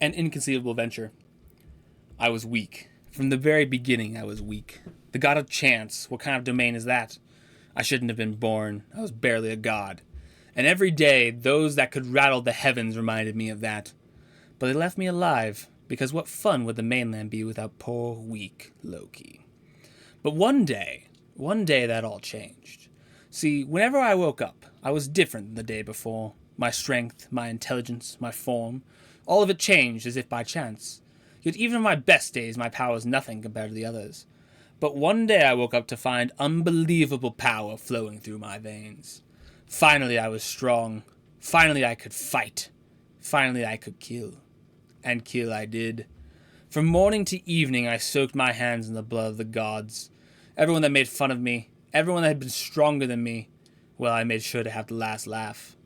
An inconceivable venture. I was weak. From the very beginning, I was weak. The god of chance, what kind of domain is that? I shouldn't have been born. I was barely a god. And every day, those that could rattle the heavens reminded me of that. But they left me alive, because what fun would the mainland be without poor, weak Loki? But one day that all changed. See, whenever I woke up, I was different than the day before. My strength, my intelligence, my form, all of it changed as if by chance. Yet even on my best days, my power was nothing compared to the others. But one day I woke up to find unbelievable power flowing through my veins. Finally I was strong. Finally I could fight. Finally I could kill. And kill I did. From morning to evening I soaked my hands in the blood of the gods. Everyone that made fun of me, everyone that had been stronger than me, well, I made sure to have the last laugh.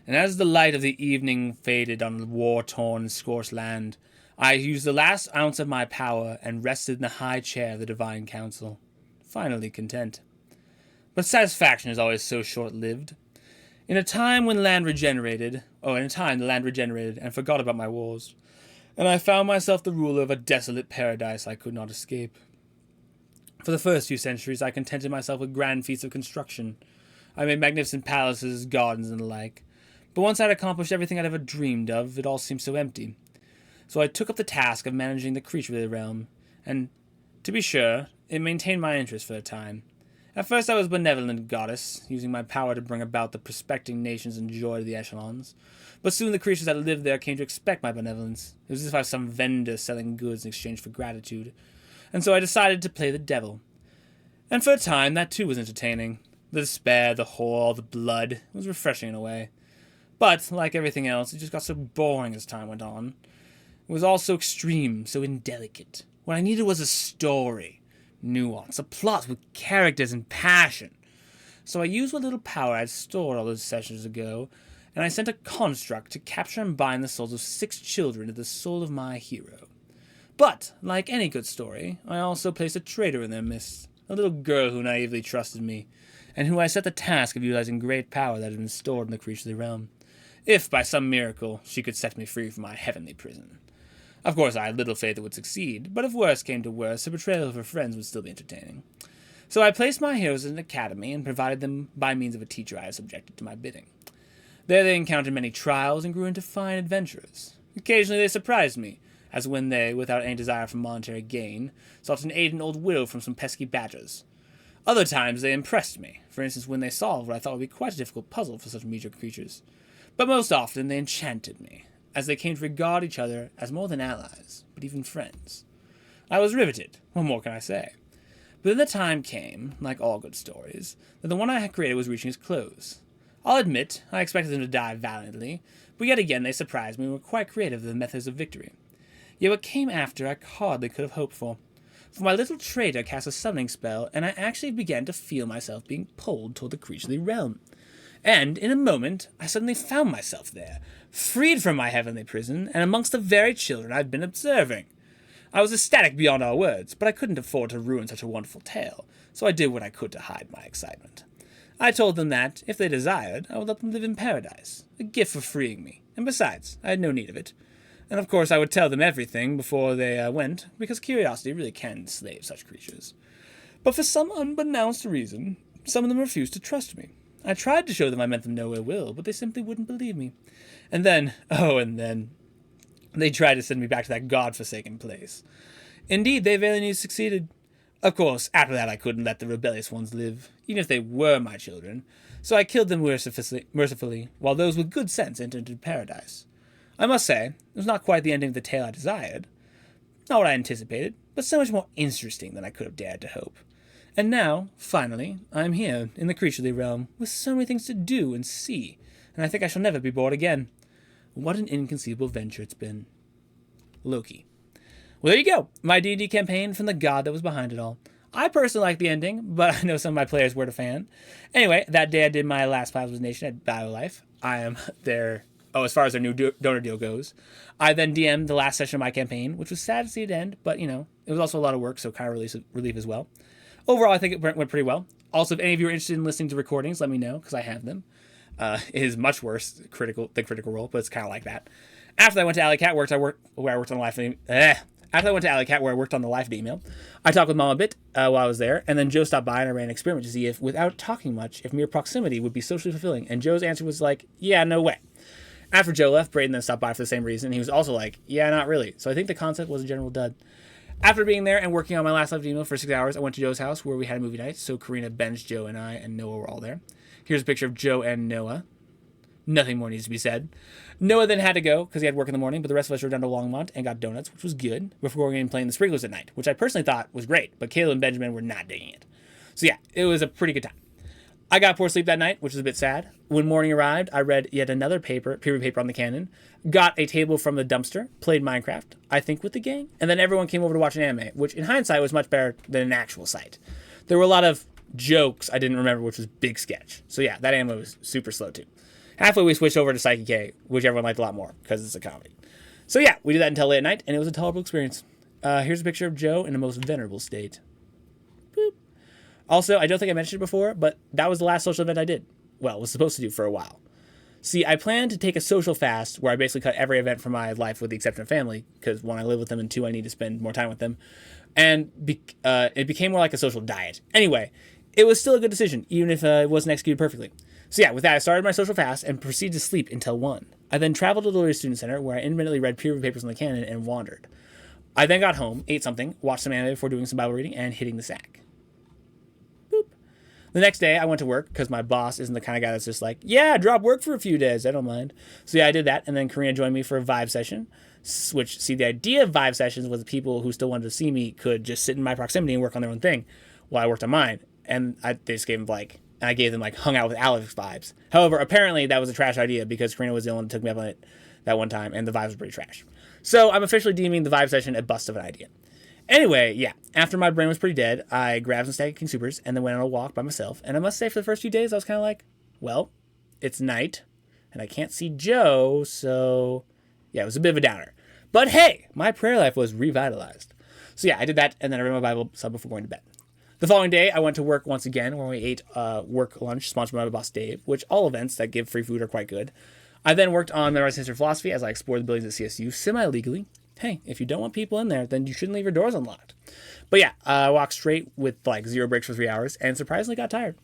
And as the light of the evening faded on the war-torn and scorched land, I used the last ounce of my power and rested in the high chair of the Divine Council, finally content. But satisfaction is always so short-lived. In a time the land regenerated and forgot about my wars, and I found myself the ruler of a desolate paradise I could not escape. For the first few centuries, I contented myself with grand feats of construction. I made magnificent palaces, gardens, and the like. But once I'd accomplished everything I'd ever dreamed of, it all seemed so empty. So I took up the task of managing the creature of the realm, and, to be sure, it maintained my interest for a time. At first I was a benevolent goddess, using my power to bring about the prospecting nations and joy to the echelons. But soon the creatures that lived there came to expect my benevolence. It was as if I was some vendor selling goods in exchange for gratitude. And so I decided to play the devil. And for a time, that too was entertaining. The despair, the horror, the blood, was refreshing in a way. But, like everything else, it just got so boring as time went on. It was all so extreme, so indelicate. What I needed was a story, nuance, a plot with characters and passion. So I used what little power I had stored all those sessions ago, and I sent a construct to capture and bind the souls of 6 children to the soul of my hero. But, like any good story, I also placed a traitor in their midst, a little girl who naively trusted me, and who I set the task of utilizing great power that had been stored in the creature of the realm, if by some miracle she could set me free from my heavenly prison. Of course, I had little faith it would succeed, but if worse came to worse, the betrayal of her friends would still be entertaining. So I placed my heroes in an academy and provided them by means of a teacher I had subjected to my bidding. There they encountered many trials and grew into fine adventurers. Occasionally they surprised me, as when they, without any desire for monetary gain, sought to aid an old widow from some pesky badgers. Other times they impressed me, for instance when they solved what I thought would be quite a difficult puzzle for such meager creatures. But most often they enchanted me, as they came to regard each other as more than allies, but even friends. I was riveted, what more can I say? But then the time came, like all good stories, that the one I had created was reaching its close. I'll admit, I expected them to die valiantly, but yet again they surprised me and were quite creative in the methods of victory. Yet what came after I hardly could have hoped for. For my little traitor cast a summoning spell, and I actually began to feel myself being pulled toward the creature of the realm. And, in a moment, I suddenly found myself there, freed from my heavenly prison, and amongst the very children I'd been observing. I was ecstatic beyond all words, but I couldn't afford to ruin such a wonderful tale, so I did what I could to hide my excitement. I told them that, if they desired, I would let them live in paradise, a gift for freeing me, and besides, I had no need of it. And of course I would tell them everything before they went, because curiosity really can enslave such creatures. But for some unbeknownst reason, some of them refused to trust me. I tried to show them I meant them no ill will, but they simply wouldn't believe me. And then, they tried to send me back to that god-forsaken place. Indeed, they very nearly succeeded. Of course, after that I couldn't let the rebellious ones live, even if they were my children, so I killed them mercifully, while those with good sense entered into paradise. I must say, it was not quite the ending of the tale I desired. Not what I anticipated, but so much more interesting than I could have dared to hope. And now, finally, I am here, in the creaturely realm, with so many things to do and see, and I think I shall never be bored again. What an inconceivable venture it's been. Loki. Well, there you go, my D&D campaign from the god that was behind it all. I personally like the ending, but I know some of my players weren't a fan. Anyway, that day I did my last Plasma Nation at BioLife. I am there. As far as their new donor deal goes. I then DM'd the last session of my campaign, which was sad to see it end, but, it was also a lot of work, so kind of relief as well. Overall, I think it went pretty well. Also, if any of you are interested in listening to recordings, let me know, because I have them. It is much worse than Critical Role, but it's kind of like that. After I went to Alley Cat, where I worked on the live email. After I went to Alley Cat, where I worked on the live email, I talked with Mom a bit while I was there, and then Joe stopped by and I ran an experiment to see if, without talking much, if mere proximity would be socially fulfilling. And Joe's answer was like, yeah, no way. After Joe left, Braden then stopped by for the same reason. He was also like, yeah, not really. So I think the concept was a general dud. After being there and working on my last live email for 6 hours, I went to Joe's house where we had a movie night. So Karina, Ben's, Joe, and I and Noah were all there. Here's a picture of Joe and Noah. Nothing more needs to be said. Noah then had to go because he had work in the morning, but the rest of us rode down to Longmont and got donuts, which was good, before going and playing the sprinklers at night, which I personally thought was great, but Kayla and Benjamin were not digging it. So yeah, it was a pretty good time. I got poor sleep that night, which was a bit sad. When morning arrived, I read yet another peer review paper on the canon, got a table from the dumpster, played Minecraft, I think with the gang, and then everyone came over to watch an anime, which in hindsight was much better than an actual sight. There were a lot of jokes I didn't remember, which was big sketch. So yeah, that anime was super slow too. Halfway we switched over to Psyche K, which everyone liked a lot more because it's a comedy. So yeah, we did that until late at night, and it was a tolerable experience. Here's a picture of Joe in a most venerable state. Boop. Also, I don't think I mentioned it before, but that was the last social event I did. Well, was supposed to do for a while. See, I planned to take a social fast where I basically cut every event from my life with the exception of family, because one, I live with them, and two, I need to spend more time with them. And it became more like a social diet. Anyway, it was still a good decision, even if it wasn't executed perfectly. So yeah, with that, I started my social fast and proceeded to sleep until 1. I then traveled to the Literary Student Center, where I intermittently read peer review papers on the canon and wandered. I then got home, ate something, watched some anime before doing some Bible reading, and hitting the sack. Boop. The next day, I went to work, because my boss isn't the kind of guy that's just like, yeah, drop work for a few days, I don't mind. So yeah, I did that, and then Karina joined me for a Vibe session, which, see, the idea of Vibe sessions was people who still wanted to see me could just sit in my proximity and work on their own thing, while I worked on mine. And they just gave them and I gave them hung out with Alex vibes. However, apparently that was a trash idea because Karina was the one that took me up on it that one time, and the vibes were pretty trash. So I'm officially deeming the vibe session a bust of an idea. Anyway, yeah, after my brain was pretty dead, I grabbed some stack of King Supers and then went on a walk by myself. And I must say, for the first few days, I was kind of like, well, it's night, and I can't see Joe, so yeah, it was a bit of a downer. But hey, my prayer life was revitalized. So yeah, I did that, and then I read my Bible some before going to bed. The following day, I went to work once again, where we ate work lunch sponsored by my boss Dave, which all events that give free food are quite good. I then worked on memorizing history and philosophy as I explored the buildings at CSU semi-legally. Hey, if you don't want people in there, then you shouldn't leave your doors unlocked. But yeah, I walked straight with 0 breaks for 3 hours, and surprisingly got tired.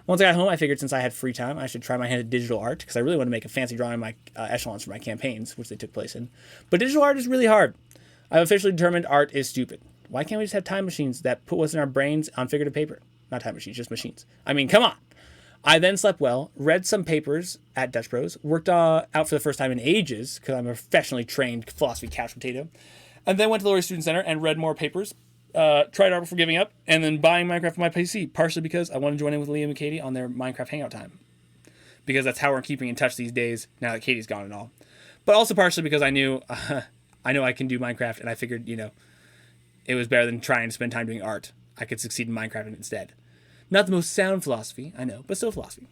Once I got home, I figured since I had free time, I should try my hand at digital art, because I really want to make a fancy drawing of my echelons for my campaigns, which they took place in. But digital art is really hard. I've officially determined art is stupid. Why can't we just have time machines that put what's in our brains on figurative paper? Not time machines, just machines. I mean, come on. I then slept well, read some papers at Dutch Bros, worked out for the first time in ages, because I'm a professionally trained philosophy couch potato, and then went to the Literary Student Center and read more papers, tried art before giving up, and then buying Minecraft for my PC, partially because I want to join in with Liam and Katie on their Minecraft hangout time. Because that's how we're keeping in touch these days, now that Katie's gone and all. But also partially because I knew I can do Minecraft, and I figured, it was better than trying to spend time doing art. I could succeed in Minecraft instead. Not the most sound philosophy, I know, but still philosophy.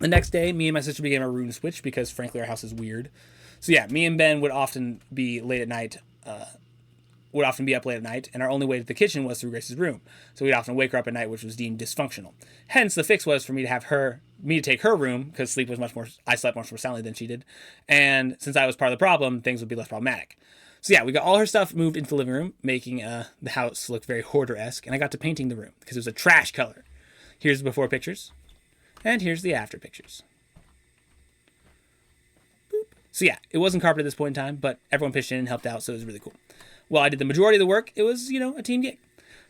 The next day, me and my sister began our room switch because, frankly, our house is weird. So yeah, me and Ben would often be up late at night, and our only way to the kitchen was through Grace's room. So we'd often wake her up at night, which was deemed dysfunctional. Hence, the fix was for me to take her room, because I slept much more soundly than she did. And since I was part of the problem, things would be less problematic. So yeah, we got all her stuff moved into the living room, making the house look very hoarder-esque, and I got to painting the room, because it was a trash color. Here's the before pictures, and here's the after pictures. Boop. So yeah, it wasn't carpeted at this point in time, but everyone pitched in and helped out, so it was really cool. While I did the majority of the work, it was, a team gig.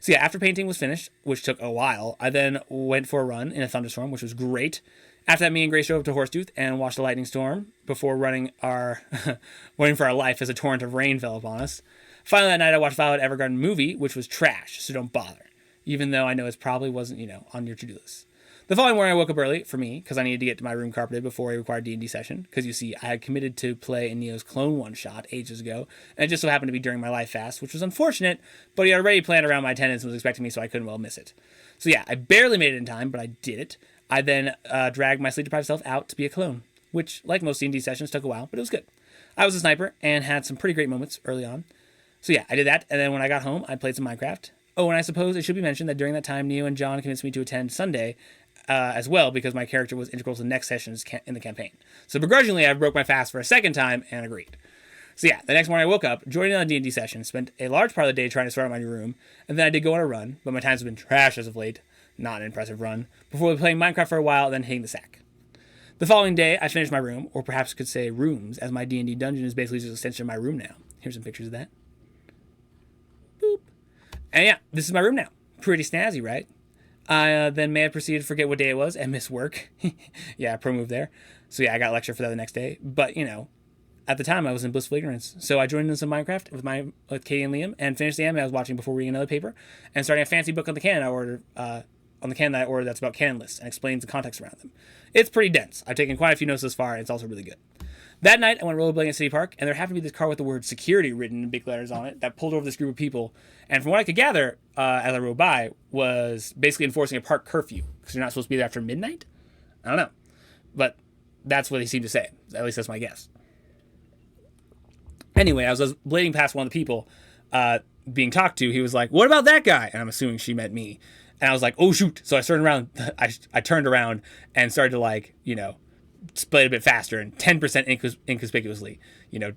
So yeah, after painting was finished, which took a while, I then went for a run in a thunderstorm, which was great. After that, me and Grace drove to Horsetooth and watched a lightning storm before waiting for our life as a torrent of rain fell upon us. Finally, that night, I watched Violet Evergarden movie, which was trash, so don't bother. Even though I know it probably wasn't, on your to-do list. The following morning, I woke up early, for me, because I needed to get to my room carpeted before a required D&D session, because you see, I had committed to play in Neo's Clone one-shot ages ago, and it just so happened to be during my life fast, which was unfortunate, but he had already planned around my attendance and was expecting me, so I couldn't well miss it. So yeah, I barely made it in time, but I did it. I then dragged my sleep-deprived self out to be a clone, which, like most D&D sessions, took a while, but it was good. I was a sniper and had some pretty great moments early on. So yeah, I did that, and then when I got home, I played some Minecraft. Oh, and I suppose it should be mentioned that during that time, Neo and John convinced me to attend Sunday as well because my character was integral to the next sessions in the campaign. So begrudgingly, I broke my fast for a second time and agreed. So yeah, the next morning I woke up, joined in on a D&D session, spent a large part of the day trying to sort out my new room, and then I did go on a run, but my times have been trash as of late. Not an impressive run. Before playing Minecraft for a while, then hitting the sack. The following day, I finished my room, or perhaps could say rooms, as my D&D dungeon is basically just an extension of my room now. Here's some pictures of that. Boop. And yeah, this is my room now. Pretty snazzy, right? I then may have proceeded to forget what day it was and miss work. Yeah, pro move there. So yeah, I got a lecture for that the next day. But, at the time I was in blissful ignorance. So I joined in some Minecraft with Katie and Liam and finished the anime I was watching before reading another paper and starting a fancy book on the canon I ordered that's about canon lists and explains the context around them. It's pretty dense. I've taken quite a few notes thus far, and it's also really good. That night, I went rollerblading at City Park, and there happened to be this car with the word security written in big letters on it that pulled over this group of people. And from what I could gather, as I rode by, was basically enforcing a park curfew, because you're not supposed to be there after midnight? I don't know. But that's what they seem to say. At least that's my guess. Anyway, I was blading past one of the people being talked to. He was like, "What about that guy?" And I'm assuming she meant me. And I was like, "Oh, shoot." So I turned around. I turned around and started to split a bit faster and 10% inconspicuously,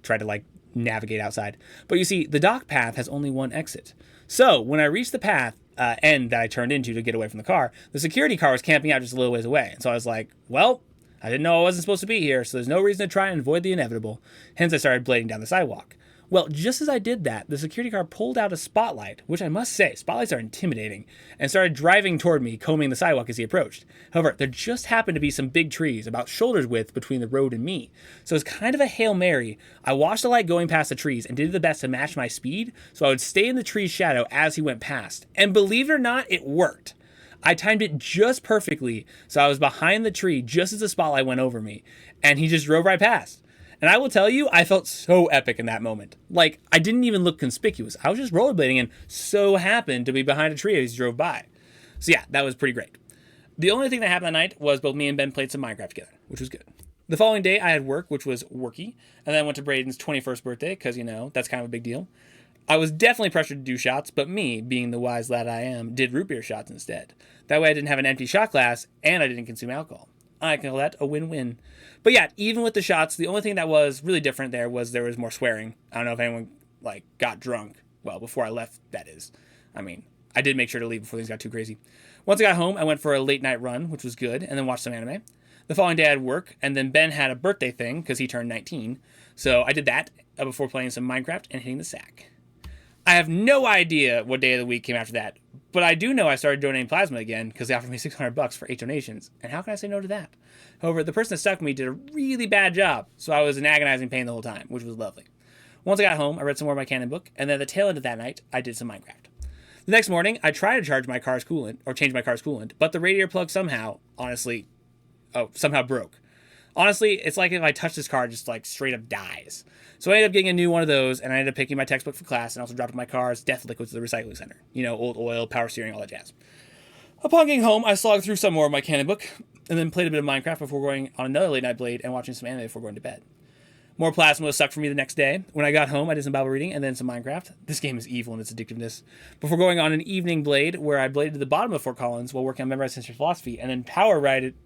tried to navigate outside. But you see, the dock path has only one exit. So when I reached the path end that I turned into to get away from the car, the security car was camping out just a little ways away. And so I was like, well, I didn't know I wasn't supposed to be here, so there's no reason to try and avoid the inevitable. Hence, I started blading down the sidewalk. Well, just as I did that, the security car pulled out a spotlight, which I must say, spotlights are intimidating, and started driving toward me, combing the sidewalk as he approached. However, there just happened to be some big trees, about shoulder's width between the road and me. So as kind of a Hail Mary, I watched the light going past the trees and did the best to match my speed, so I would stay in the tree's shadow as he went past. And believe it or not, it worked. I timed it just perfectly, so I was behind the tree just as the spotlight went over me, and he just drove right past. And I will tell you, I felt so epic in that moment. I didn't even look conspicuous. I was just rollerblading and so happened to be behind a tree as he drove by. So yeah, that was pretty great. The only thing that happened that night was both me and Ben played some Minecraft together, which was good. The following day, I had work, which was worky, and then I went to Braden's 21st birthday, because, that's kind of a big deal. I was definitely pressured to do shots, but me, being the wise lad I am, did root beer shots instead. That way I didn't have an empty shot glass, and I didn't consume alcohol. I call that a win-win. But yeah, even with the shots, the only thing that was really different there was more swearing. I don't know if anyone, got drunk. Well, before I left, that is. I did make sure to leave before things got too crazy. Once I got home, I went for a late-night run, which was good, and then watched some anime. The following day I had work, and then Ben had a birthday thing, because he turned 19. So I did that before playing some Minecraft and hitting the sack. I have no idea what day of the week came after that, but I do know I started donating plasma again because they offered me $600 for 8 donations, and how can I say no to that? However, the person that stuck with me did a really bad job, so I was in agonizing pain the whole time, which was lovely. Once I got home, I read some more of my canon book, and then at the tail end of that night, I did some Minecraft. The next morning, I tried to change my car's coolant, but the radiator plug somehow broke. Honestly, it's like if I touch this car, it just straight up dies. So I ended up getting a new one of those, and I ended up picking my textbook for class and also dropped my car's death liquids to the recycling center. Old oil, power steering, all that jazz. Upon getting home, I slogged through some more of my canon book, and then played a bit of Minecraft before going on another late night blade and watching some anime before going to bed. More plasma was sucked for me the next day. When I got home, I did some Bible reading and then some Minecraft. This game is evil in its addictiveness. Before going on an evening blade where I bladed to the bottom of Fort Collins while working on memorized history philosophy, and then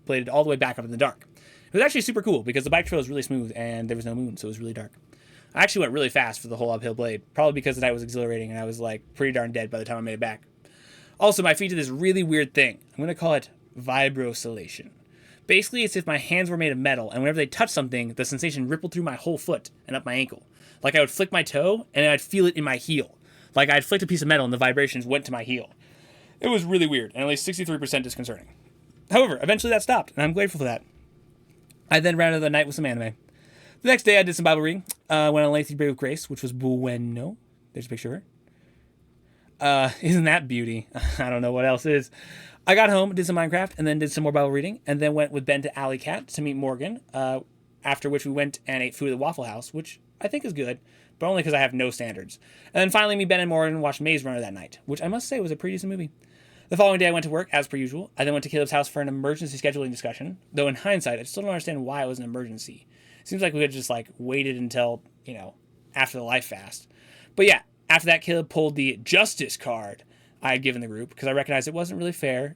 bladed all the way back up in the dark. It was actually super cool because the bike trail was really smooth and there was no moon, so it was really dark. I actually went really fast for the whole uphill blade, probably because the night was exhilarating and I was pretty darn dead by the time I made it back. Also, my feet did this really weird thing. I'm going to call it vibrosilation. Basically, it's if my hands were made of metal, and whenever they touched something, the sensation rippled through my whole foot and up my ankle. I would flick my toe, and I'd feel it in my heel. I'd flicked a piece of metal, and the vibrations went to my heel. It was really weird, and at least 63% disconcerting. However, eventually that stopped, and I'm grateful for that. I then rounded the night with some anime. The next day, I did some Bible reading. Went on a lengthy break with Grace, which was bueno. There's a picture of her. Isn't that beauty? I don't know what else is. I got home, did some Minecraft, and then did some more Bible reading, and then went with Ben to Alley Cat to meet Morgan, after which we went and ate food at the Waffle House, which I think is good, but only because I have no standards. And then finally, me, Ben, and Morgan watched Maze Runner that night, which I must say was a pretty decent movie. The following day, I went to work, as per usual. I then went to Caleb's house for an emergency scheduling discussion, though in hindsight, I still don't understand why it was an emergency. It seems like we could just, waited until, after the life fast. But yeah, after that, Caleb pulled the justice card I had given the group, because I recognized it wasn't really fair,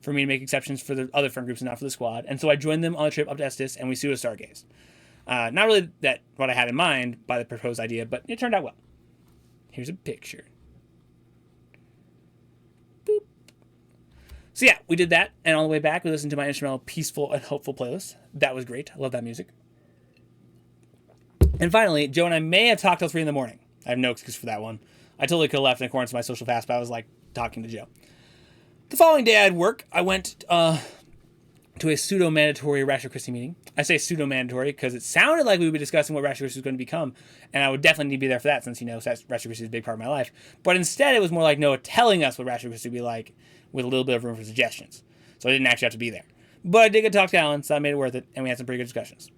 for me to make exceptions for the other friend groups and not for the squad. And so I joined them on a trip up to Estes, and we pseudo-stargazed. Not really that what I had in mind by the proposed idea, but it turned out well. Here's a picture. Boop. So yeah, we did that, and on the way back, we listened to my instrumental Peaceful and Hopeful playlist. That was great. I love that music. And finally, Joe and I may have talked till 3 in the morning. I have no excuse for that one. I totally could have left in accordance with my social fast, but I was like talking to Joe. The following day I had work. I went to a pseudo-mandatory Ratchet Christie meeting. I say pseudo-mandatory because it sounded like we would be discussing what Ratchet Christie was going to become, and I would definitely need to be there for that since, Ratchet Christie is a big part of my life. But instead, it was more like Noah telling us what Ratchet Christie would be like with a little bit of room for suggestions. So I didn't actually have to be there. But I did get to talk to Alan, so that made it worth it, and we had some pretty good discussions.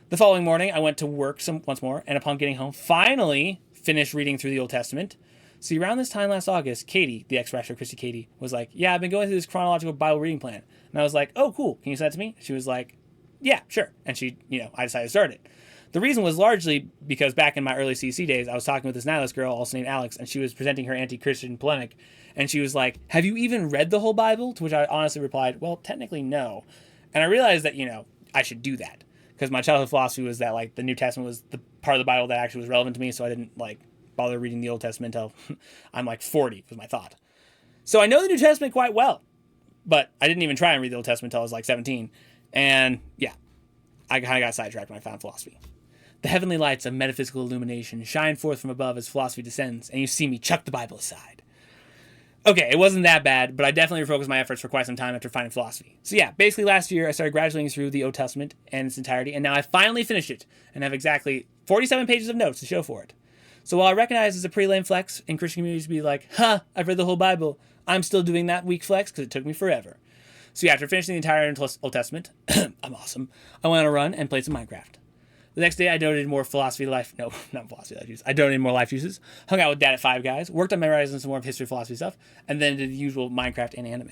The following morning, I went to work once more, and upon getting home, finally finished reading through the Old Testament. See, around this time last August, Katie, the ex-Ratchet Christie Katie, was like, yeah, I've been going through this chronological Bible reading plan. And I was like, oh, cool. Can you send it to me? She was like, yeah, sure. And she, I decided to start it. The reason was largely because back in my early CC days, I was talking with this nihilist girl, also named Alex, and she was presenting her anti-Christian polemic. And she was like, have you even read the whole Bible? To which I honestly replied, well, technically no. And I realized that, I should do that. Because my childhood philosophy was that, the New Testament was the part of the Bible that actually was relevant to me, so I didn't, bother reading the Old Testament until I'm 40, was my thought. So I know the New Testament quite well, but I didn't even try and read the Old Testament until I was 17. And yeah, I kind of got sidetracked when I found philosophy. The heavenly lights of metaphysical illumination shine forth from above as philosophy descends, and you see me chuck the Bible aside. Okay, it wasn't that bad, but I definitely refocused my efforts for quite some time after finding philosophy. So yeah, basically last year I started graduating through the Old Testament in its entirety, and now I finally finished it, and have exactly 47 pages of notes to show for it. So while I recognize it's a pretty lame flex in Christian communities to be like, I've read the whole Bible, I'm still doing that weak flex because it took me forever. So yeah, after finishing the entire Old Testament, I'm awesome, I went on a run and played some Minecraft. The next day I donated more I donated more life juices, hung out with Dad at Five Guys, worked on memorizing some more of history philosophy stuff, and then did the usual Minecraft and anime.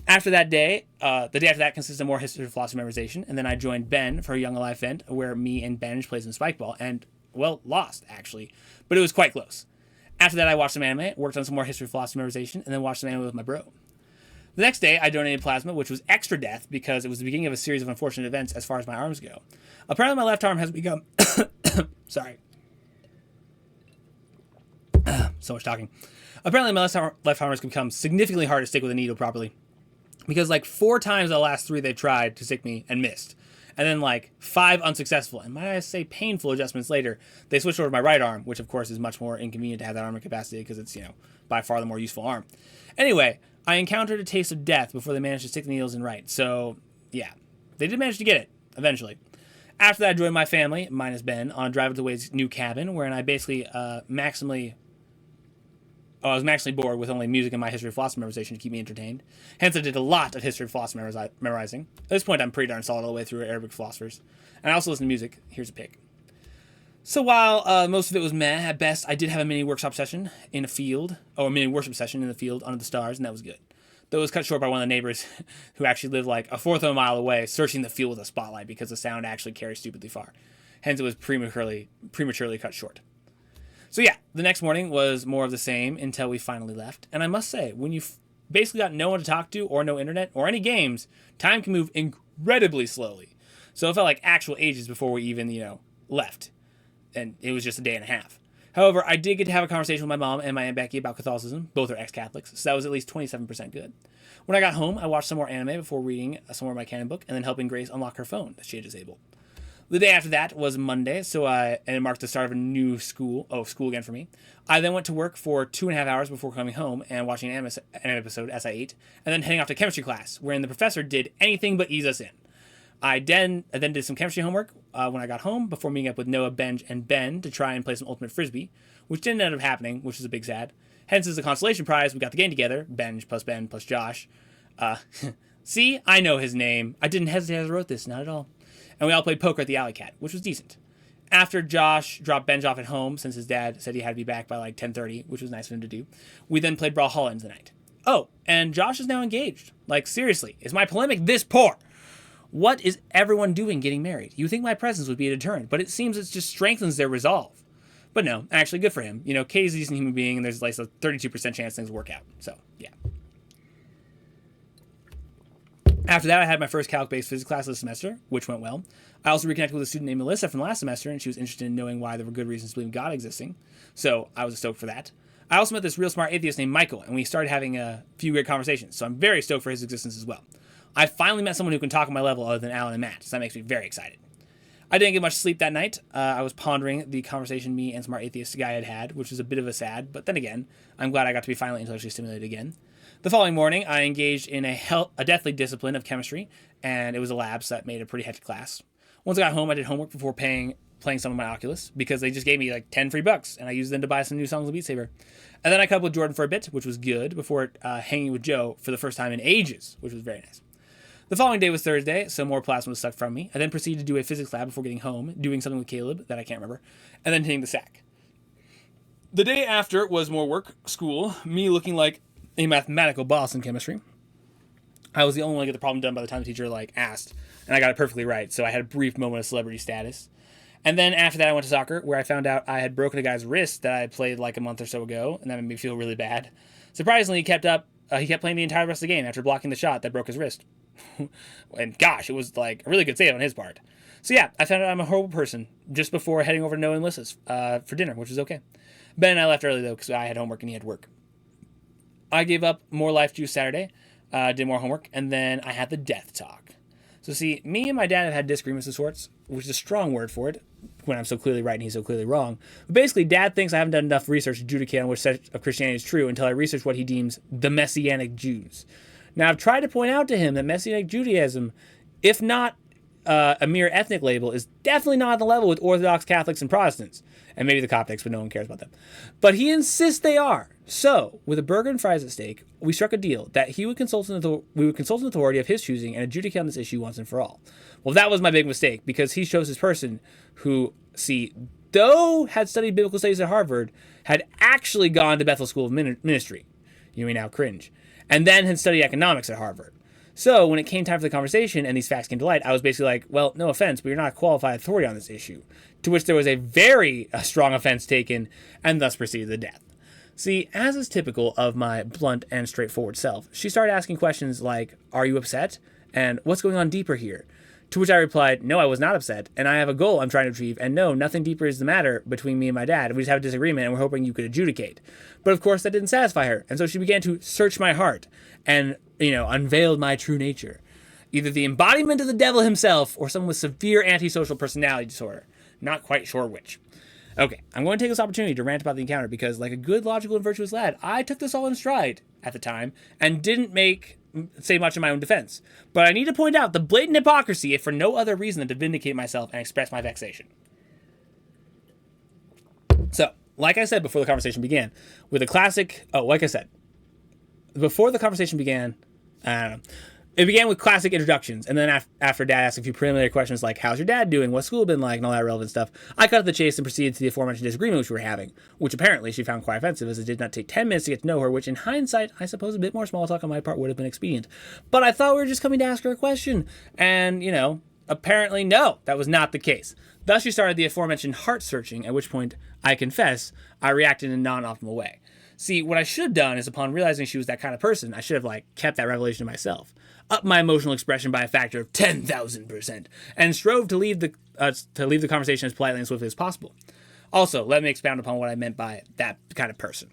After that day, the day after that consisted of more history philosophy memorization, and then I joined Ben for a Young Alive event where me and Ben played some Spikeball, and lost, actually. But it was quite close. After that, I watched some anime, worked on some more history, philosophy, memorization, and then watched some anime with my bro. The next day, I donated plasma, which was extra death because it was the beginning of a series of unfortunate events as far as my arms go. Apparently, my left arm has become... Sorry. So much talking. Apparently, my left arm has become significantly hard to stick with a needle properly. Because 4 times out of the last 3 they tried to stick me and missed. And then 5 unsuccessful, and might I say painful adjustments later, they switched over to my right arm, which of course is much more inconvenient to have that arm capacity because it's, by far the more useful arm. Anyway, I encountered a taste of death before they managed to stick the needles in right. So, yeah, they did manage to get it, eventually. After that, I joined my family, minus Ben, on a drive to the Wade's new cabin, wherein I basically I was maximally bored with only music and my history of philosophy memorization to keep me entertained. Hence, I did a lot of history of philosophy memorizing. At this point, I'm pretty darn solid all the way through Arabic philosophers. And I also listen to music. Here's a pick. So while most of it was meh, at best, I did have a mini workshop session in a field, or a mini worship session in the field under the stars, and that was good. Though it was cut short by one of the neighbors who actually lived a fourth of a mile away, searching the field with a spotlight because the sound actually carries stupidly far. Hence, it was prematurely cut short. So yeah, the next morning was more of the same until we finally left. And I must say, when you've basically got no one to talk to or no internet or any games, time can move incredibly slowly. So it felt like actual ages before we even, left. And it was just a day and a half. However, I did get to have a conversation with my mom and my Aunt Becky about Catholicism. Both are ex-Catholics, so that was at least 27% good. When I got home, I watched some more anime before reading some more of my canon book and then helping Grace unlock her phone that she had disabled. The day after that was Monday, and it marked the start of a new school again for me. I then went to work for 2.5 hours before coming home and watching an episode as I ate, and then heading off to chemistry class, wherein the professor did anything but ease us in. I then did some chemistry homework when I got home before meeting up with Noah, Benj, and Ben to try and play some Ultimate Frisbee, which didn't end up happening, which is a big sad. Hence, as a consolation prize, we got the game together, Benj plus Ben plus Josh. See, I know his name. I didn't hesitate as I wrote this, not at all. And we all played poker at the Alley Cat, which was decent. After Josh dropped Benj off at home, since his dad said he had to be back by 10:30, which was nice of him to do, we then played Brawlhalla into the night. Oh, and Josh is now engaged. Seriously, is my polemic this poor? What is everyone doing getting married? You think my presence would be a deterrent, but it seems it just strengthens their resolve. But no, actually, good for him. Katie's a decent human being, and there's a 32% chance things work out. So, yeah. After that, I had my first calc-based physics class of the semester, which went well. I also reconnected with a student named Melissa from last semester, and she was interested in knowing why there were good reasons to believe in God existing. So I was stoked for that. I also met this real smart atheist named Michael, and we started having a few great conversations, so I'm very stoked for his existence as well. I finally met someone who can talk on my level other than Alan and Matt, so that makes me very excited. I didn't get much sleep that night. I was pondering the conversation me and smart atheist guy had, which was a bit of a sad, but then again, I'm glad I got to be finally intellectually stimulated again. The following morning, I engaged in a deathly discipline of chemistry, and it was a lab, so that made a pretty hectic class. Once I got home, I did homework before playing some of my Oculus, because they just gave me like 10 free bucks, and I used them to buy some new songs of Beat Saber. And then I coupled with Jordan for a bit, which was good, before hanging with Joe for the first time in ages, which was very nice. The following day was Thursday, so more plasma was sucked from me. I then proceeded to do a physics lab before getting home, doing something with Caleb that I can't remember, and then hitting the sack. The day after was more work, school, me looking like a mathematical boss in chemistry. I was the only one to get the problem done by the time the teacher asked, and I got it perfectly right, so I had a brief moment of celebrity status. And then after that, I went to soccer, where I found out I had broken a guy's wrist that I had played like a month or so ago, and that made me feel really bad. Surprisingly, he kept playing the entire rest of the game after blocking the shot that broke his wrist. And gosh, it was like a really good save on his part. So yeah, I found out I'm a horrible person just before heading over to Noah and Melissa's for dinner, which was okay. Ben and I left early though because I had homework and he had work. I gave up more life juice Saturday, did more homework, and then I had the death talk. So see, me and my dad have had disagreements of sorts, which is a strong word for it, when I'm so clearly right and he's so clearly wrong. But basically, Dad thinks I haven't done enough research to adjudicate on which sect of Christianity is true until I research what he deems the Messianic Jews. Now, I've tried to point out to him that Messianic Judaism, if not a mere ethnic label, is definitely not on the level with Orthodox Catholics and Protestants. And maybe the Coptics, but no one cares about them. But he insists they are. So, with a burger and fries at stake, we struck a deal that we would consult an authority of his choosing and adjudicate on this issue once and for all. Well, that was my big mistake, because he chose this person who, though had studied biblical studies at Harvard, had actually gone to Bethel School of Ministry. You may now cringe. And then had studied economics at Harvard. So when it came time for the conversation and these facts came to light, I was basically like, well, no offense, but you're not a qualified authority on this issue. To which there was a very strong offense taken, and thus proceeded to death. See, as is typical of my blunt and straightforward self, she started asking questions like, are you upset? And what's going on deeper here? To which I replied, no, I was not upset, and I have a goal I'm trying to achieve, and no, nothing deeper is the matter between me and my dad. We just have a disagreement, and we're hoping you could adjudicate. But of course, that didn't satisfy her, and so she began to search my heart, and, unveiled my true nature. Either the embodiment of the devil himself, or someone with severe antisocial personality disorder. Not quite sure which. Okay, I'm going to take this opportunity to rant about the encounter, because like a good, logical, and virtuous lad, I took this all in stride at the time, and didn't say much in my own defense. But I need to point out the blatant hypocrisy, if for no other reason than to vindicate myself and express my vexation. So, like I said before the conversation began, with a classic... before the conversation began, I don't know. It began with classic introductions, and then after Dad asked a few preliminary questions like, how's your dad doing, what's school been like, and all that relevant stuff, I cut to the chase and proceeded to the aforementioned disagreement which we were having, which apparently she found quite offensive, as it did not take 10 minutes to get to know her, which in hindsight, I suppose a bit more small talk on my part would have been expedient. But I thought we were just coming to ask her a question, and, apparently no, that was not the case. Thus she started the aforementioned heart searching, at which point, I confess, I reacted in a non-optimal way. See, what I should have done is, upon realizing she was that kind of person, I should have, kept that revelation to myself. Up my emotional expression by a factor of 10,000%, and strove to leave the conversation as politely and swiftly as possible. Also, let me expound upon what I meant by that kind of person.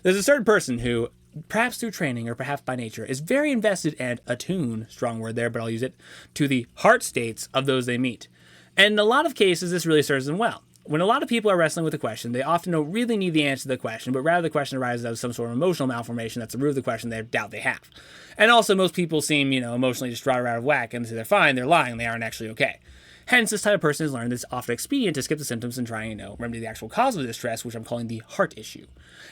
There's a certain person who, perhaps through training or perhaps by nature, is very invested and attuned, strong word there, but I'll use it, to the heart states of those they meet. And in a lot of cases, this really serves them well. When a lot of people are wrestling with a question, they often don't really need the answer to the question, but rather the question arises out of some sort of emotional malformation that's the root of the question they doubt they have. And also, most people seem, emotionally distraught or out of whack, and say they're fine, they're lying, they aren't actually okay. Hence, this type of person has learned that it's often expedient to skip the symptoms and try and, remedy the actual cause of the distress, which I'm calling the heart issue.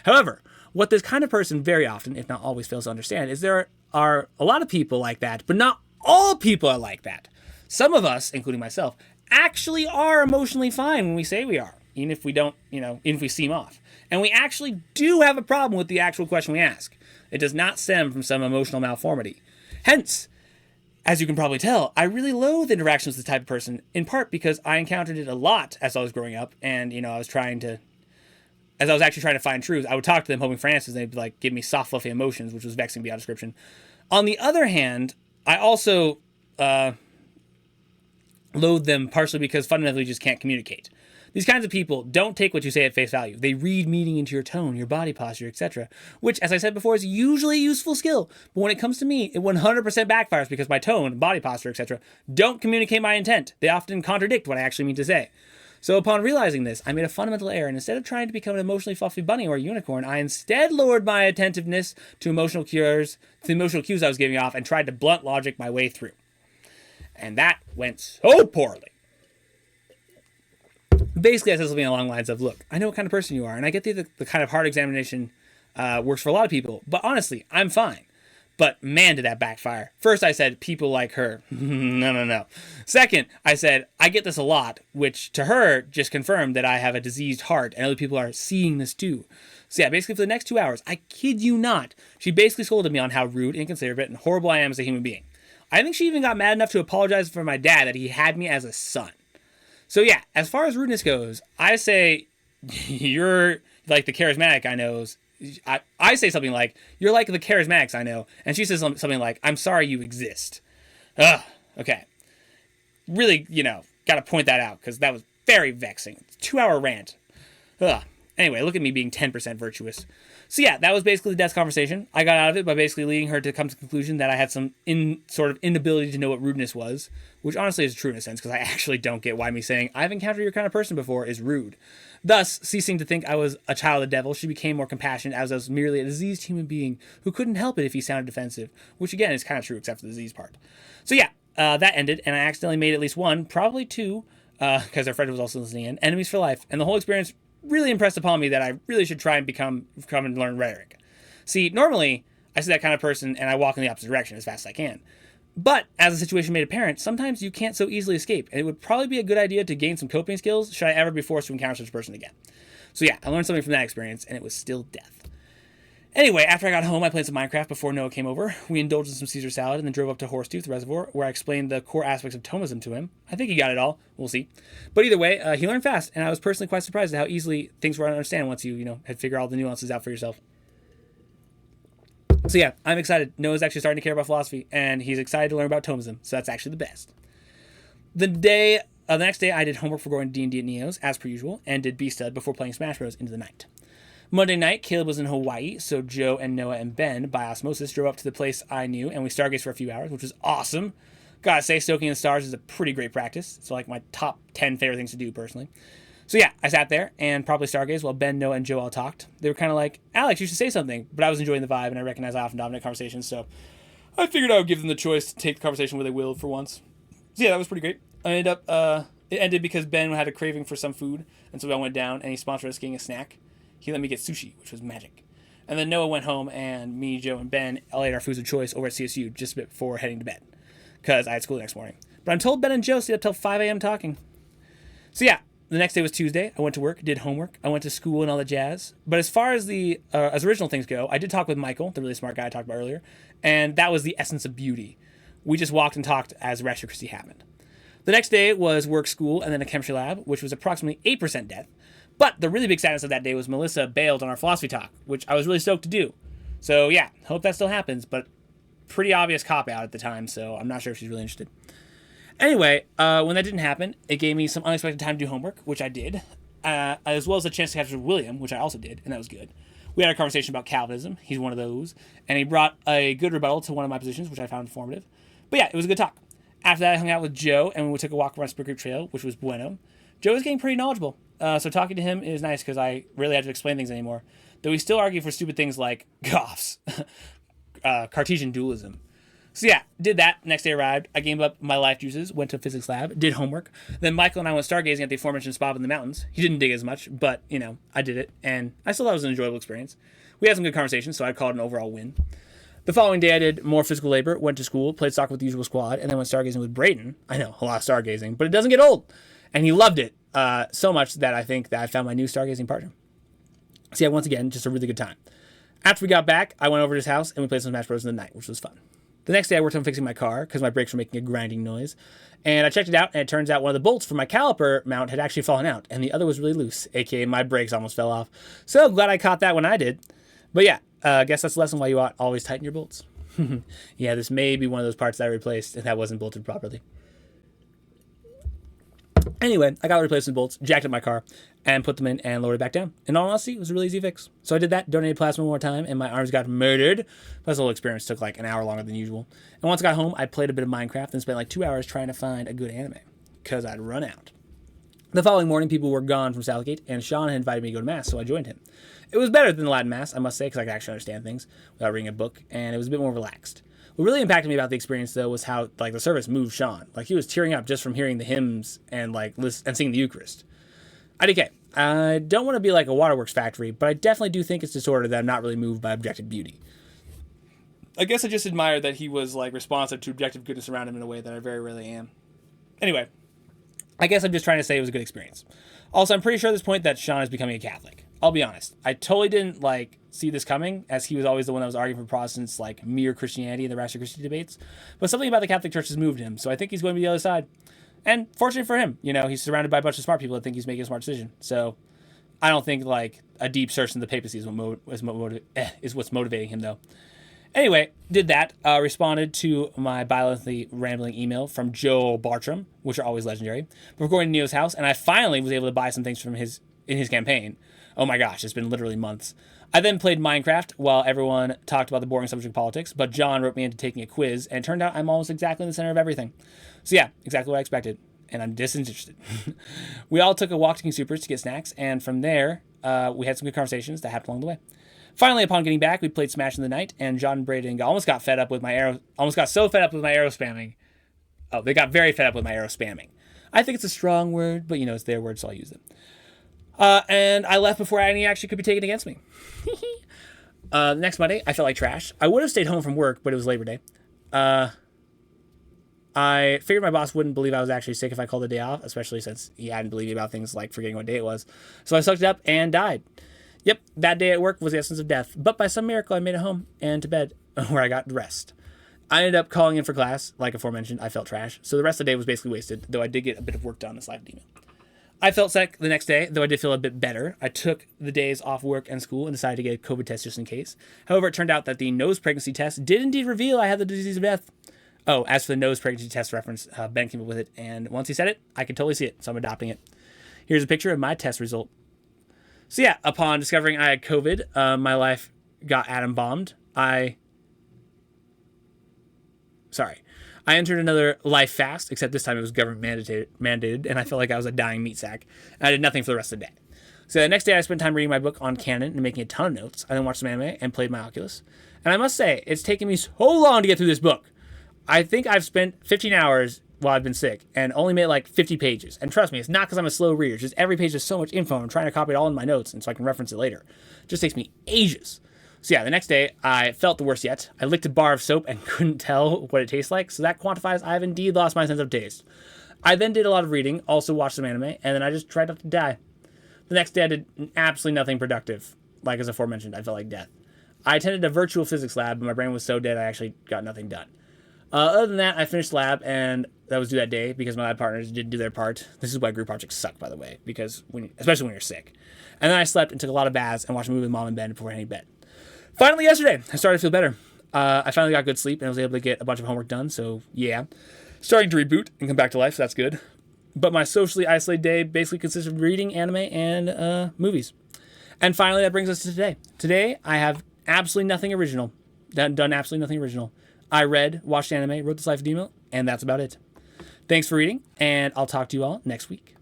However, what this kind of person very often, if not always, fails to understand is there are a lot of people like that, but not all people are like that. Some of us, including myself, actually are emotionally fine when we say we are, even if we don't, even if we seem off. And we actually do have a problem with the actual question we ask. It does not stem from some emotional malformity. Hence, as you can probably tell, I really loathe interactions with this type of person, in part because I encountered it a lot as I was growing up, and, as I was actually trying to find truth, I would talk to them hoping for answers, and they'd give me soft, fluffy emotions, which was vexing beyond description. On the other hand, I also loathe them partially because fundamentally you just can't communicate. These kinds of people don't take what you say at face value. They read meaning into your tone, your body posture, etc., which, as I said before, is usually a useful skill. But when it comes to me, it 100% backfires because my tone, body posture, etc., don't communicate my intent. They often contradict what I actually mean to say. So upon realizing this, I made a fundamental error, and instead of trying to become an emotionally fluffy bunny or a unicorn, I instead lowered my attentiveness to emotional cues I was giving off, and tried to blunt logic my way through. And that went so poorly. Basically, I said something along the lines of, look, I know what kind of person you are, and I get the kind of hard examination works for a lot of people, but honestly, I'm fine. But man, did that backfire. First, I said, people like her. No. Second, I said, I get this a lot, which to her just confirmed that I have a diseased heart, and other people are seeing this too. So yeah, basically for the next 2 hours, I kid you not, she basically scolded me on how rude, inconsiderate, and horrible I am as a human being. I think she even got mad enough to apologize for my dad that he had me as a son. So yeah, as far as rudeness goes, I say you're like the charismatic I know. I say something like, you're like the charismatics I know. And she says something like, I'm sorry you exist. Ugh, okay. Really, got to point that out because that was very vexing. It's a 2-hour rant. Ugh. Anyway, look at me being 10% virtuous. So yeah, that was basically the desk conversation. I got out of it by basically leading her to come to the conclusion that I had some sort of inability to know what rudeness was, which honestly is true in a sense because I actually don't get why me saying, I've encountered your kind of person before is rude. Thus, ceasing to think I was a child of the devil, she became more compassionate as I was merely a diseased human being who couldn't help it if he sounded defensive, which again is kind of true except for the disease part. So yeah, that ended, and I accidentally made at least one, probably two, because our friend was also listening in, enemies for life, and the whole experience really impressed upon me that I really should try and come and learn rhetoric. See, normally, I see that kind of person and I walk in the opposite direction as fast as I can. But, as the situation made apparent, sometimes you can't so easily escape, and it would probably be a good idea to gain some coping skills should I ever be forced to encounter such a person again. So yeah, I learned something from that experience, and it was still death. Anyway, after I got home, I played some Minecraft before Noah came over. We indulged in some Caesar salad and then drove up to Horsetooth Reservoir, where I explained the core aspects of Thomism to him. I think he got it all. We'll see. But either way, he learned fast, and I was personally quite surprised at how easily things were to understand once you had figured all the nuances out for yourself. So yeah, I'm excited. Noah's actually starting to care about philosophy, and he's excited to learn about Thomism, so that's actually the best. The next day, I did homework for going to D&D at Neo's, as per usual, and did B-Stud before playing Smash Bros. Into the night. Monday night, Caleb was in Hawaii, so Joe and Noah and Ben, by osmosis, drove up to the place I knew, and we stargazed for a few hours, which was awesome. Gotta say, soaking in the stars is a pretty great practice. It's like my top 10 favorite things to do, personally. So yeah, I sat there and probably stargazed while Ben, Noah, and Joe all talked. They were kind of like, Alex, you should say something. But I was enjoying the vibe, and I recognize I often dominate conversations, so I figured I would give them the choice to take the conversation where they will for once. So yeah, that was pretty great. It ended because Ben had a craving for some food, and so I went down, and he sponsored us getting a snack. He let me get sushi, which was magic. And then Noah went home, and me, Joe, and Ben all ate our foods of choice over at CSU just a bit before heading to bed, because I had school the next morning. But I'm told Ben and Joe stayed up till 5 a.m. talking. So yeah, the next day was Tuesday. I went to work, did homework. I went to school and all that jazz. But as far as the as original things go, I did talk with Michael, the really smart guy I talked about earlier, and that was the essence of beauty. We just walked and talked as Rashtrikristi happened. The next day was work, school, and then a chemistry lab, which was approximately 8% death. But the really big sadness of that day was Melissa bailed on our philosophy talk, which I was really stoked to do. So yeah, hope that still happens, but pretty obvious cop-out at the time, so I'm not sure if she's really interested. Anyway, when that didn't happen, it gave me some unexpected time to do homework, which I did, as well as a chance to catch up with William, which I also did, and that was good. We had a conversation about Calvinism. He's one of those, and he brought a good rebuttal to one of my positions, which I found informative. But yeah, it was a good talk. After that, I hung out with Joe, and we took a walk around Split Creek Trail, which was bueno. Joe is getting pretty knowledgeable, so talking to him is nice because I rarely have to explain things anymore. Though we still argue for stupid things like Goffs, Cartesian dualism. So yeah, did that. Next day arrived. I gamed up my life juices, went to a physics lab, did homework. Then Michael and I went stargazing at the aforementioned spot up in the mountains. He didn't dig as much, but, I did it, and I still thought it was an enjoyable experience. We had some good conversations, so I'd call it an overall win. The following day, I did more physical labor, went to school, played soccer with the usual squad, and then went stargazing with Brayden. I know, a lot of stargazing, but it doesn't get old. And he loved it so much that I think that I found my new stargazing partner. So yeah, once again, just a really good time. After we got back, I went over to his house, and we played some Smash Bros. In the night, which was fun. The next day, I worked on fixing my car, because my brakes were making a grinding noise. And I checked it out, and it turns out one of the bolts for my caliper mount had actually fallen out, and the other was really loose, aka my brakes almost fell off. So glad I caught that when I did. But yeah, I guess that's the lesson why you ought always tighten your bolts. Yeah, this may be one of those parts that I replaced and that wasn't bolted properly. Anyway, I got replacement bolts, jacked up my car, and put them in and lowered it back down. In all honesty, it was a really easy fix. So I did that, donated plasma one more time, and my arms got murdered. Plus, the whole experience took like an hour longer than usual. And once I got home, I played a bit of Minecraft and spent like 2 hours trying to find a good anime, because I'd run out. The following morning, people were gone from Southgate, and Sean had invited me to go to Mass, so I joined him. It was better than the Latin Mass, I must say, because I could actually understand things without reading a book, and it was a bit more relaxed. What really impacted me about the experience, though, was how like the service moved Sean. Like he was tearing up just from hearing the hymns and like and singing the Eucharist. IDK. I don't want to be like a waterworks factory, but I definitely do think it's disorder that I'm not really moved by objective beauty. I guess I just admired that he was like responsive to objective goodness around him in a way that I very rarely am. Anyway, I guess I'm just trying to say it was a good experience. Also, I'm pretty sure at this point that Sean is becoming a Catholic. I'll be honest. I totally didn't like see this coming, as he was always the one that was arguing for Protestants like mere Christianity in the Rational Christianity debates. But something about the Catholic Church has moved him, so I think he's going to be the other side. And fortunate for him, he's surrounded by a bunch of smart people that think he's making a smart decision. So I don't think like a deep search into the papacy is what's motivating him, though. Anyway, did that. Responded to my violently rambling email from Joe Bartram, which are always legendary, before going to Neo's house, and I finally was able to buy some things from in his campaign. Oh my gosh, it's been literally months. I then played Minecraft while everyone talked about the boring subject of politics, but John wrote me into taking a quiz, and it turned out I'm almost exactly in the center of everything. So yeah, exactly what I expected, and I'm disinterested. We all took a walk to King Supers to get snacks, and from there, we had some good conversations that happened along the way. Finally, upon getting back, we played Smash in the Night, and John and Braden almost got so fed up with my arrow spamming. Oh, they got very fed up with my arrow spamming. I think it's a strong word, but it's their word, so I'll use it. And I left before any action could be taken against me. Next Monday, I felt like trash. I would have stayed home from work, but it was Labor Day. I figured my boss wouldn't believe I was actually sick if I called the day off, especially since he hadn't believed me about things like forgetting what day it was. So I sucked it up and died. Yep, that day at work was the essence of death. But by some miracle, I made it home and to bed, where I got rest. I ended up calling in for class. Like aforementioned, I felt trash. So the rest of the day was basically wasted, though I did get a bit of work done this live email. I felt sick the next day, though I did feel a bit better. I took the days off work and school and decided to get a COVID test just in case. However, it turned out that the nose pregnancy test did indeed reveal I had the disease of death. Oh, as for the nose pregnancy test reference, Ben came up with it, and once he said it, I could totally see it, so I'm adopting it. Here's a picture of my test result. So yeah, upon discovering I had COVID, my life got atom bombed. I entered another life fast, except this time it was government mandated, and I felt like I was a dying meat sack. I did nothing for the rest of the day. So the next day I spent time reading my book on canon and making a ton of notes. I then watched some anime and played my Oculus. And I must say, it's taken me so long to get through this book. I think I've spent 15 hours while I've been sick and only made like 50 pages. And trust me, it's not because I'm a slow reader. It's just every page has so much info. I'm trying to copy it all in my notes and so I can reference it later. It just takes me ages. So yeah, the next day, I felt the worst yet. I licked a bar of soap and couldn't tell what it tastes like, so that quantifies I have indeed lost my sense of taste. I then did a lot of reading, also watched some anime, and then I just tried not to die. The next day, I did absolutely nothing productive. Like as aforementioned, I felt like death. I attended a virtual physics lab, but my brain was so dead I actually got nothing done. Other than that, I finished lab, and that was due that day because my lab partners didn't do their part. This is why group projects suck, by the way, because especially when you're sick. And then I slept and took a lot of baths and watched a movie with mom in bed before heading to bed. Finally, yesterday, I started to feel better. I finally got good sleep and I was able to get a bunch of homework done, so yeah. Starting to reboot and come back to life, so that's good. But my socially isolated day basically consists of reading anime and movies. And finally, that brings us to today. Today, I have absolutely nothing original. Done absolutely nothing original. I read, watched anime, wrote this live email, and that's about it. Thanks for reading, and I'll talk to you all next week.